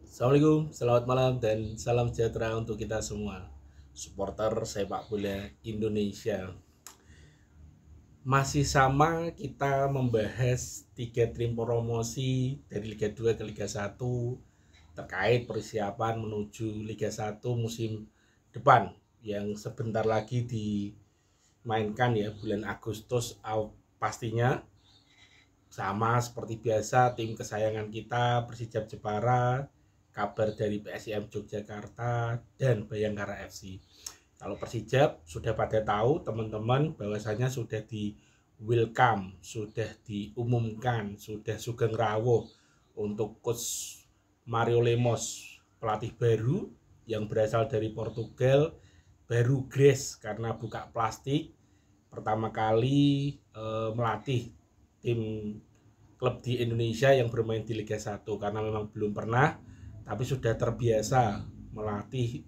Assalamualaikum, selamat malam dan salam sejahtera untuk kita semua supporter sepak bola Indonesia. Masih sama kita membahas tiga tim promosi dari Liga 2 ke Liga 1 terkait persiapan menuju Liga 1 musim depan yang sebentar lagi dimainkan ya, bulan Agustus pastinya. Sama seperti biasa, tim kesayangan kita Persijap Jepara, kabar dari PSIM Yogyakarta, dan Bayangkara FC. Kalau Persijap sudah pada tahu teman-teman bahwasanya sudah di welcome, sudah diumumkan, sudah sugeng rawuh untuk coach Mario Lemos, pelatih baru yang berasal dari Portugal, baru grace karena buka plastik pertama kali melatih tim klub di Indonesia yang bermain di Liga 1 karena memang belum pernah, tapi sudah terbiasa melatih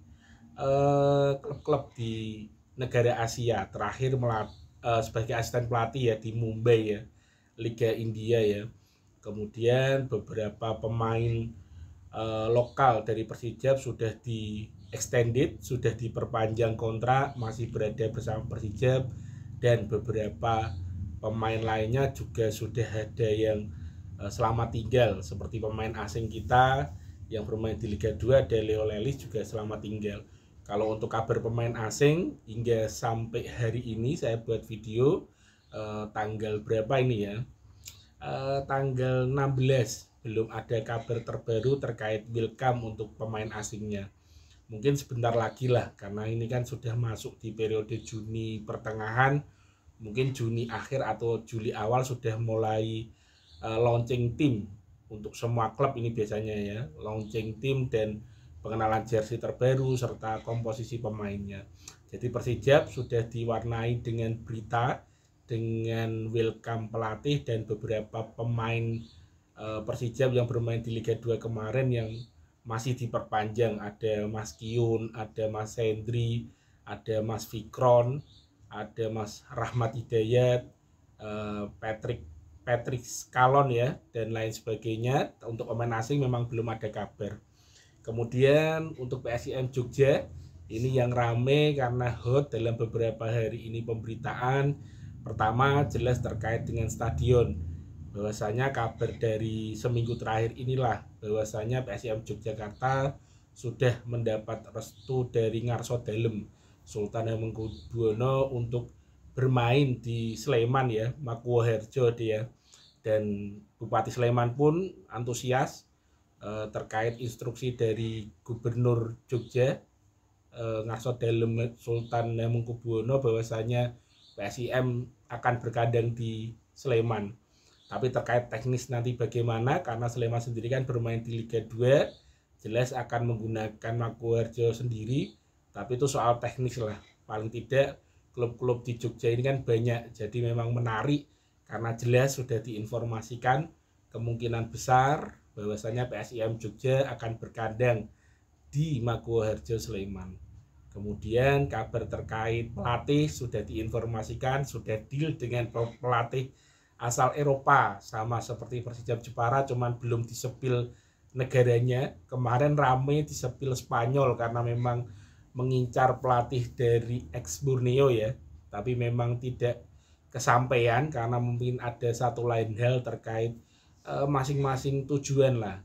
klub-klub di negara Asia. Terakhir sebagai asisten pelatih ya di Mumbai ya, Liga India ya. Kemudian beberapa pemain lokal dari Persijap sudah di extended, sudah diperpanjang kontrak, masih berada bersama Persijap, dan beberapa pemain lainnya juga sudah ada yang selamat tinggal, seperti pemain asing kita yang bermain di Liga 2 ada Leo Lelis juga selamat tinggal. Kalau untuk kabar pemain asing hingga sampai hari ini saya buat video tanggal berapa ini ya, tanggal 16 belum ada kabar terbaru terkait welcome untuk pemain asingnya. Mungkin sebentar lagi lah, karena ini kan sudah masuk di periode Juni pertengahan, mungkin Juni akhir atau Juli awal sudah mulai launching tim untuk semua klub ini biasanya ya, launching tim dan pengenalan jersey terbaru serta komposisi pemainnya. Jadi Persijap sudah diwarnai dengan berita, dengan welcome pelatih dan beberapa pemain Persijap yang bermain di Liga 2 kemarin yang masih diperpanjang. Ada Mas Kiun, ada Mas Hendri, ada Mas Fikron, ada Mas Rahmat Hidayat, Patrick Patrick Scalon ya, dan lain sebagainya. Untuk pemain asing memang belum ada kabar. Kemudian untuk PSIM Jogja ini yang rame karena hot dalam beberapa hari ini pemberitaan. Pertama jelas terkait dengan stadion, bahwasanya kabar dari seminggu terakhir inilah bahwasanya PSIM Yogyakarta sudah mendapat restu dari Ngarso Dalem Sultan Hamengkubuwono untuk bermain di Sleman ya, Makuwoharjo dia. Dan Bupati Sleman pun antusias terkait instruksi dari Gubernur Jogja Ngarso Dalem Sultan Hamengkubuwono bahwasanya PSIM akan berkandang di Sleman. Tapi terkait teknis nanti bagaimana, karena Sleman sendiri kan bermain di Liga 2, jelas akan menggunakan Makuwoharjo sendiri, tapi itu soal teknis lah. Paling tidak klub-klub di Jogja ini kan banyak, jadi memang menarik karena jelas sudah diinformasikan kemungkinan besar bahwasanya PSIM Jogja akan berkandang di Makuwoharjo Sleman. Kemudian kabar terkait pelatih sudah diinformasikan, sudah deal dengan pelatih asal Eropa, sama seperti Persijap Jepara, cuman belum disepil negaranya. Kemarin rame disepil Spanyol karena memang mengincar pelatih dari ex Borneo ya, tapi memang tidak kesampaian karena mungkin ada satu lain hal terkait masing-masing tujuan lah.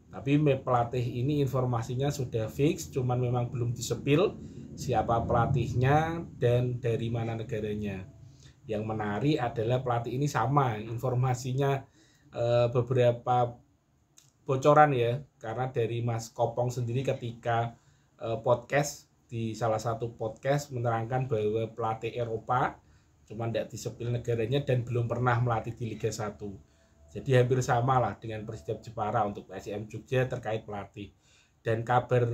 Tapi pelatih ini informasinya sudah fix, cuman memang belum disepil siapa pelatihnya dan dari mana negaranya. Yang menarik adalah pelatih ini sama informasinya beberapa bocoran ya, karena dari Mas Kopong sendiri ketika podcast di salah satu podcast menerangkan bahwa pelatih Eropa cuma tidak disepil negaranya dan belum pernah melatih di Liga 1. Jadi hampir sama lah dengan Persijap Jepara untuk PSIM Jogja terkait pelatih. Dan kabar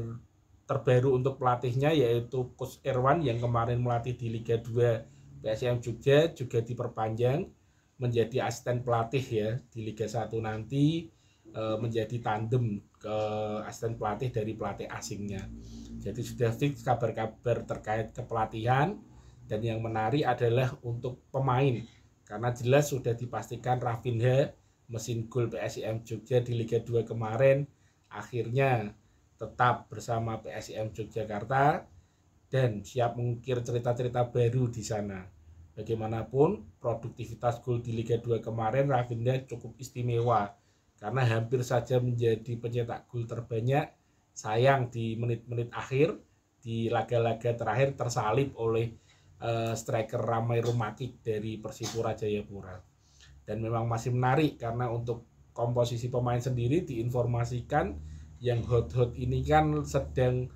terbaru untuk pelatihnya yaitu Coach Irwan yang kemarin melatih di Liga 2 PSIM Jogja juga diperpanjang menjadi asisten pelatih ya di Liga 1 nanti, menjadi tandem ke asisten pelatih dari pelatih asingnya. Jadi sudah fix kabar-kabar terkait kepelatihan. Dan yang menarik adalah untuk pemain, karena jelas sudah dipastikan Rafinha, mesin gol PSIM Jogja di Liga 2 kemarin, akhirnya tetap bersama PSIM Yogyakarta dan siap mengukir cerita-cerita baru di sana. Bagaimanapun produktivitas gol di Liga 2 kemarin Rafinha cukup istimewa karena hampir saja menjadi pencetak gol terbanyak. Sayang di menit-menit akhir di laga-laga terakhir tersalib oleh striker Ramai Rumakik dari Persipura Jayapura. Dan memang masih menarik karena untuk komposisi pemain sendiri diinformasikan yang hot-hot ini kan sedang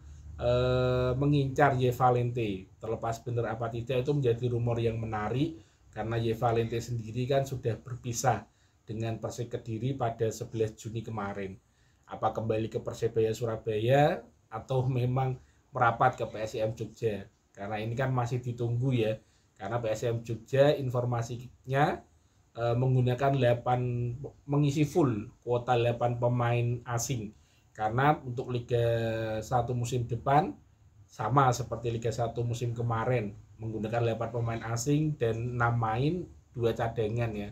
mengincar Ye Valente. Terlepas benar apa tidak itu menjadi rumor yang menarik karena Ye Valente sendiri kan sudah berpisah dengan Persik Kediri pada 11 Juni kemarin. Apa kembali ke Persebaya Surabaya atau memang merapat ke PSIM Jogja? Karena ini kan masih ditunggu ya. Karena PSIM Jogja informasinya menggunakan mengisi full kuota 8 pemain asing. Karena untuk Liga 1 musim depan sama seperti Liga 1 musim kemarin, menggunakan 8 pemain asing dan 6 main, 2 cadangan ya.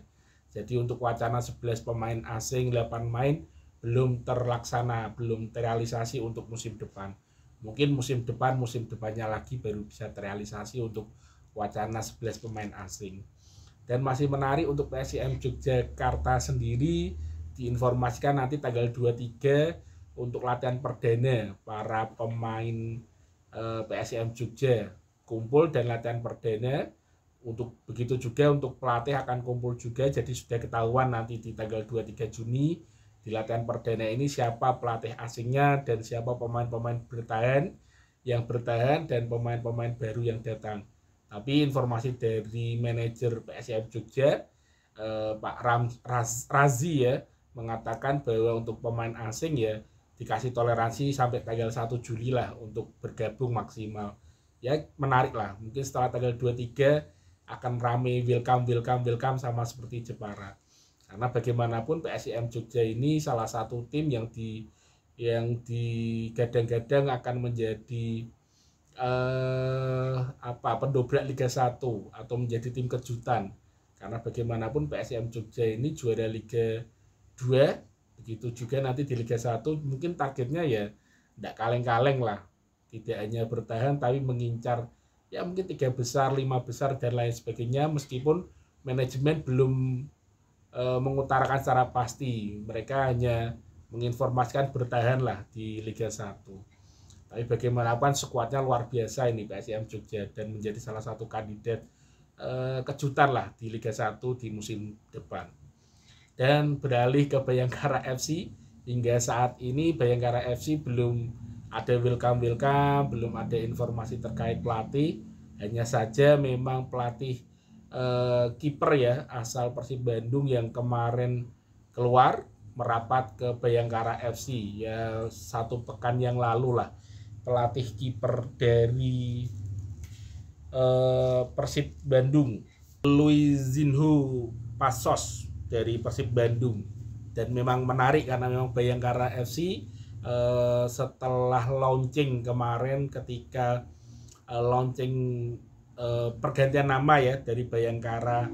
Jadi untuk wacana 11 pemain asing, 8 main belum terlaksana, belum terrealisasi untuk musim depan. Mungkin musim depannya lagi baru bisa terrealisasi untuk wacana 11 pemain asing. Dan masih menarik untuk PSIM Yogyakarta sendiri, diinformasikan nanti tanggal 23 untuk latihan perdana para pemain PSIM Jogja kumpul dan latihan perdana. Untuk begitu juga untuk pelatih akan kumpul juga, jadi sudah ketahuan nanti di tanggal 23 Juni di latihan perdana ini siapa pelatih asingnya dan siapa pemain-pemain yang bertahan dan pemain-pemain baru yang datang. Tapi informasi dari manajer PSIM Jogja Pak Razi ya mengatakan bahwa untuk pemain asing ya dikasih toleransi sampai tanggal 1 Juli lah untuk bergabung maksimal. Ya menarik lah, mungkin setelah tanggal 23 akan rame welcome sama seperti Jepara. Karena bagaimanapun PSIM Jogja ini salah satu tim yang digadang-gadang akan menjadi pendobrak Liga 1 atau menjadi tim kejutan. Karena bagaimanapun PSIM Jogja ini juara Liga 2, begitu juga nanti di Liga 1 mungkin targetnya ya tidak kaleng-kaleng lah. Tidak hanya bertahan tapi mengincar ya mungkin 3 besar, 5 besar dan lain sebagainya, meskipun manajemen belum mengutarakan secara pasti. Mereka hanya menginformasikan bertahan lah di Liga 1. Tapi bagaimanapun skuadnya luar biasa ini PSIM Jogja dan menjadi salah satu kandidat kejutan lah di Liga 1 di musim depan. Dan beralih ke Bayangkara FC, hingga saat ini Bayangkara FC belum ada welcome, belum ada informasi terkait pelatih. Hanya saja memang pelatih kiper ya asal Persib Bandung yang kemarin keluar merapat ke Bayangkara FC ya 1 pekan yang lalu lah. Pelatih kiper dari Persib Bandung, Luizinho Passos dari Persib Bandung. Dan memang menarik karena memang Bayangkara FC setelah launching kemarin ketika launching pergantian nama ya dari Bayangkara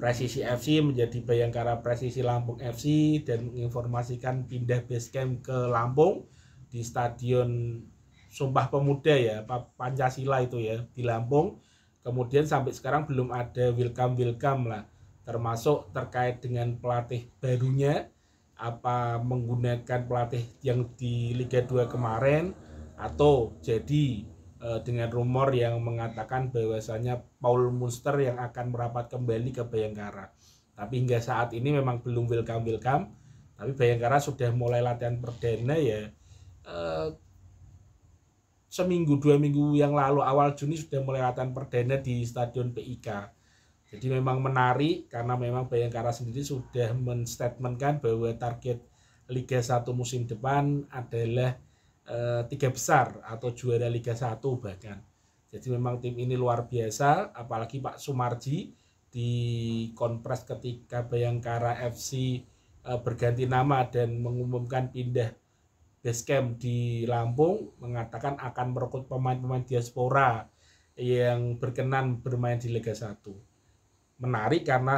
Presisi FC menjadi Bayangkara Presisi Lampung FC dan menginformasikan pindah basecamp ke Lampung di Stadion Sumpah Pemuda ya Pancasila itu ya di Lampung. Kemudian sampai sekarang belum ada welcome lah, termasuk terkait dengan pelatih barunya, apa menggunakan pelatih yang di Liga 2 kemarin atau jadi dengan rumor yang mengatakan bahwasanya Paul Munster yang akan merapat kembali ke Bayangkara. Tapi hingga saat ini memang belum welcome. Tapi Bayangkara sudah mulai latihan perdana ya seminggu 2 minggu yang lalu, awal Juni sudah mulai latihan perdana di Stadion PIK. Jadi memang menarik karena memang Bayangkara sendiri sudah menstatementkan bahwa target Liga 1 musim depan adalah 3 besar atau juara Liga 1 bahkan. Jadi memang tim ini luar biasa, apalagi Pak Sumarji di konpres ketika Bayangkara FC berganti nama dan mengumumkan pindah basecamp di Lampung, mengatakan akan merekrut pemain-pemain diaspora yang berkenan bermain di Liga 1. Menarik karena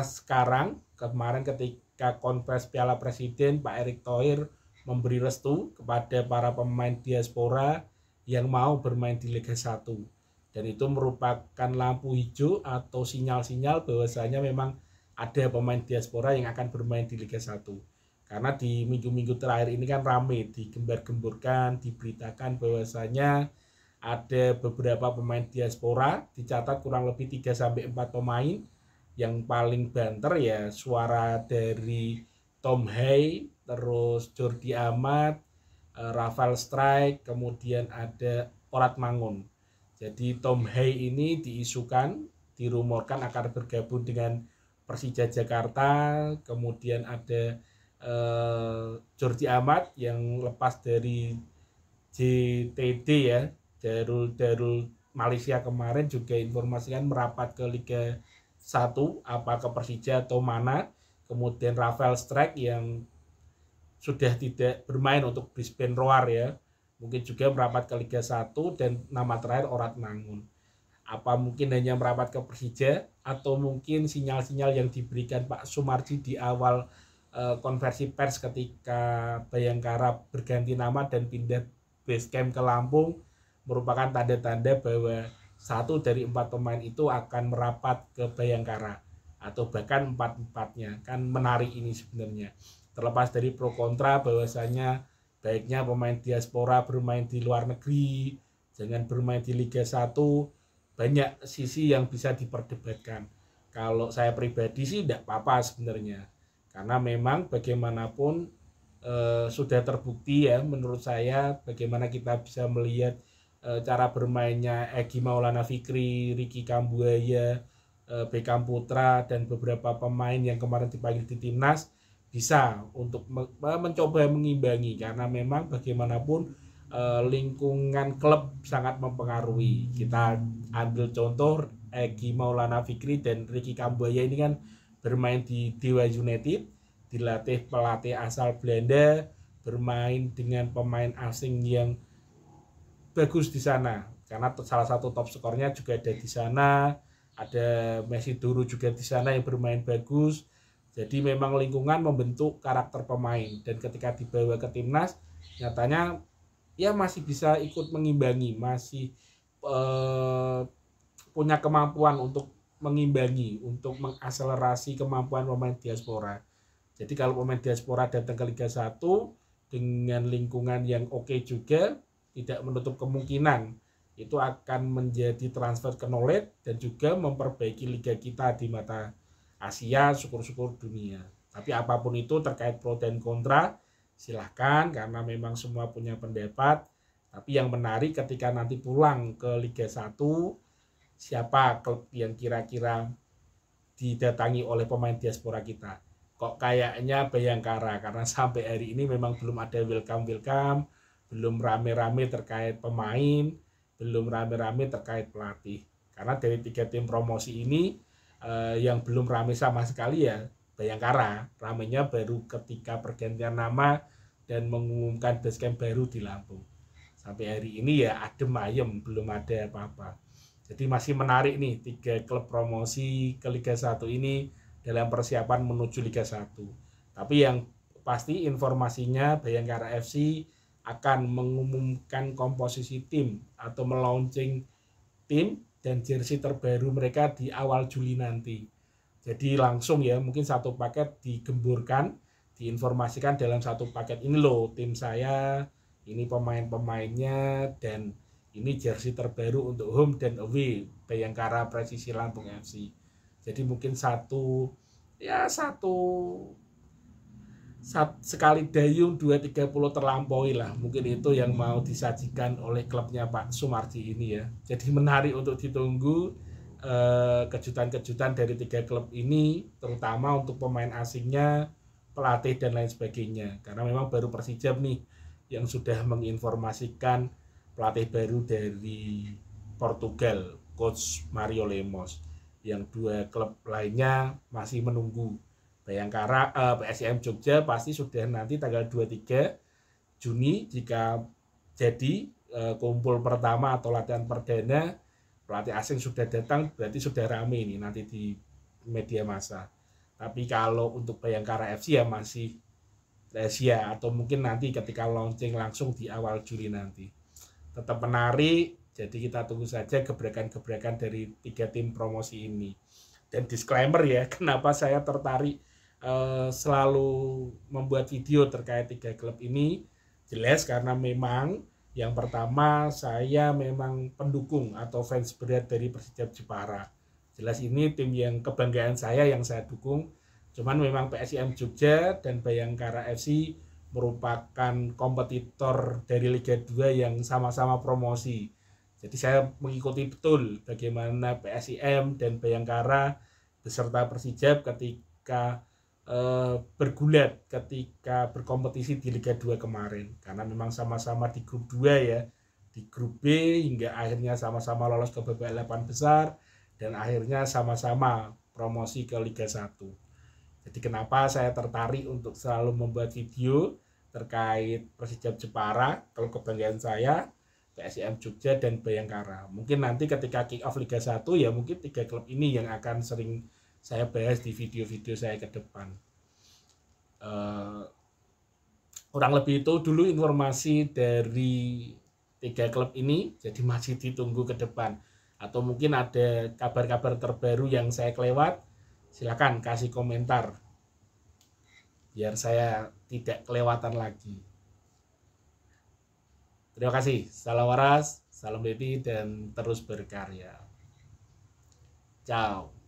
kemarin ketika konferensi Piala Presiden Pak Erick Thohir memberi restu kepada para pemain diaspora yang mau bermain di Liga 1. Dan itu merupakan lampu hijau atau sinyal-sinyal bahwasanya memang ada pemain diaspora yang akan bermain di Liga 1. Karena di minggu-minggu terakhir ini kan rame digembar-gemburkan, diberitakan bahwasanya ada beberapa pemain diaspora, dicatat kurang lebih 3-4 pemain. Yang paling banter ya suara dari Tom Hay, terus Jordi Amat, Rafael Strijk, kemudian ada Orat Mangun. Jadi Tom Hay ini diisukan, dirumorkan akan bergabung dengan Persija Jakarta. Kemudian ada Jordi Amat yang lepas dari JTD ya, Darul Malaysia kemarin juga informasikan merapat ke Liga 1, apa ke Persija atau mana. Kemudian Rafael Strijk yang sudah tidak bermain untuk Brisbane Roar ya, mungkin juga merapat ke Liga 1. Dan nama terakhir Orat Mangun. Apa mungkin hanya merapat ke Persija, atau mungkin sinyal-sinyal yang diberikan Pak Sumarji di awal konversi pers ketika Bayangkara berganti nama dan pindah base camp ke Lampung merupakan tanda-tanda bahwa 1 dari 4 pemain itu akan merapat ke Bayangkara, atau bahkan 4-4-nya. Kan menarik ini sebenarnya. Terlepas dari pro kontra bahwasanya baiknya pemain diaspora bermain di luar negeri, jangan bermain di Liga 1, banyak sisi yang bisa diperdebatkan. Kalau saya pribadi sih tidak apa-apa sebenarnya. Karena memang bagaimanapun sudah terbukti ya menurut saya bagaimana kita bisa melihat cara bermainnya Egy Maulana Fikri, Ricky Kambuaya, Beckham Putra, dan beberapa pemain yang kemarin dipanggil di timnas bisa untuk mencoba mengimbangi. Karena memang bagaimanapun lingkungan klub sangat mempengaruhi. Kita ambil contoh Egy Maulana Fikri dan Ricky Kambuaya ini kan bermain di Dewa United, dilatih pelatih asal Belanda, bermain dengan pemain asing yang bagus di sana. Karena salah satu top skornya juga ada di sana, ada Messi Duru juga di sana yang bermain bagus. Jadi memang lingkungan membentuk karakter pemain, dan ketika dibawa ke timnas, nyatanya ya masih bisa ikut mengimbangi, masih punya kemampuan untuk mengimbangi, untuk mengakselerasi kemampuan pemain diaspora. Jadi kalau pemain diaspora datang ke Liga 1 dengan lingkungan yang oke juga, tidak menutup kemungkinan itu akan menjadi transfer ke knowledge dan juga memperbaiki liga kita di mata Asia, syukur-syukur dunia. Tapi apapun itu terkait pro dan kontra, silahkan, karena memang semua punya pendapat. Tapi yang menarik ketika nanti pulang ke Liga 1, siapa klub yang kira-kira didatangi oleh pemain diaspora kita. Kok kayaknya Bayangkara, karena sampai hari ini memang belum ada welcome, belum rame-rame terkait pemain, belum rame-rame terkait pelatih. Karena dari 3 tim promosi ini yang belum rame sama sekali ya Bayangkara. Ramenya baru ketika pergantian nama dan mengumumkan basecamp baru di Lampung. Sampai hari ini ya adem ayem, belum ada apa-apa. Jadi masih menarik nih 3 klub promosi ke Liga 1 ini dalam persiapan menuju Liga 1. Tapi yang pasti informasinya Bayangkara FC akan mengumumkan komposisi tim atau melaunching tim dan jersey terbaru mereka di awal Juli nanti. Jadi langsung ya, mungkin satu paket digemburkan, diinformasikan dalam satu paket, ini loh tim saya, ini pemain-pemainnya, dan ini jersey terbaru untuk home dan away Bayangkara Presisi Lampung FC. Jadi mungkin satu sekali dayung 2-30 terlampaui lah. Mungkin itu yang mau disajikan oleh klubnya Pak Sumarji ini ya. Jadi menarik untuk ditunggu kejutan-kejutan dari 3 klub ini, terutama untuk pemain asingnya, pelatih dan lain sebagainya. Karena memang baru Persija nih yang sudah menginformasikan pelatih baru dari Portugal, Coach Mario Lemos. Yang 2 klub lainnya masih menunggu. Bayangkara, PSIM Jogja pasti sudah nanti tanggal 23 Juni jika jadi kumpul pertama atau latihan perdana, pelatih asing sudah datang, berarti sudah rame ini nanti di media massa. Tapi kalau untuk Bayangkara FC ya masih rahasia, atau mungkin nanti ketika launching langsung di awal Juli nanti. Tetap menarik, jadi kita tunggu saja gebrakan-gebrakan dari 3 tim promosi ini. Dan disclaimer ya, kenapa saya tertarik selalu membuat video terkait 3 klub ini, jelas karena memang yang pertama saya memang pendukung atau fans berat dari Persijap Jepara. Jelas ini tim yang kebanggaan saya yang saya dukung. Cuman memang PSIM Jogja dan Bayangkara FC merupakan kompetitor dari Liga 2 yang sama-sama promosi. Jadi saya mengikuti betul bagaimana PSIM dan Bayangkara beserta Persijap ketika bergulat ketika berkompetisi di Liga 2 kemarin. Karena memang sama-sama di grup 2 ya. Di grup B hingga akhirnya sama-sama lolos ke babak 8 besar dan akhirnya sama-sama promosi ke Liga 1. Jadi kenapa saya tertarik untuk selalu membuat video terkait Persijap Jepara, kalau kebanggaan saya, PSIM Jogja dan Bayangkara. Mungkin nanti ketika kick off Liga 1 ya mungkin 3 klub ini yang akan sering saya bahas di video-video saya ke depan. Kurang lebih itu dulu informasi dari 3 klub ini, jadi masih ditunggu ke depan. Atau mungkin ada kabar-kabar terbaru yang saya kelewat, silakan kasih komentar biar saya tidak kelewatan lagi. Terima kasih. Salam waras, salam baby, dan terus berkarya. Ciao.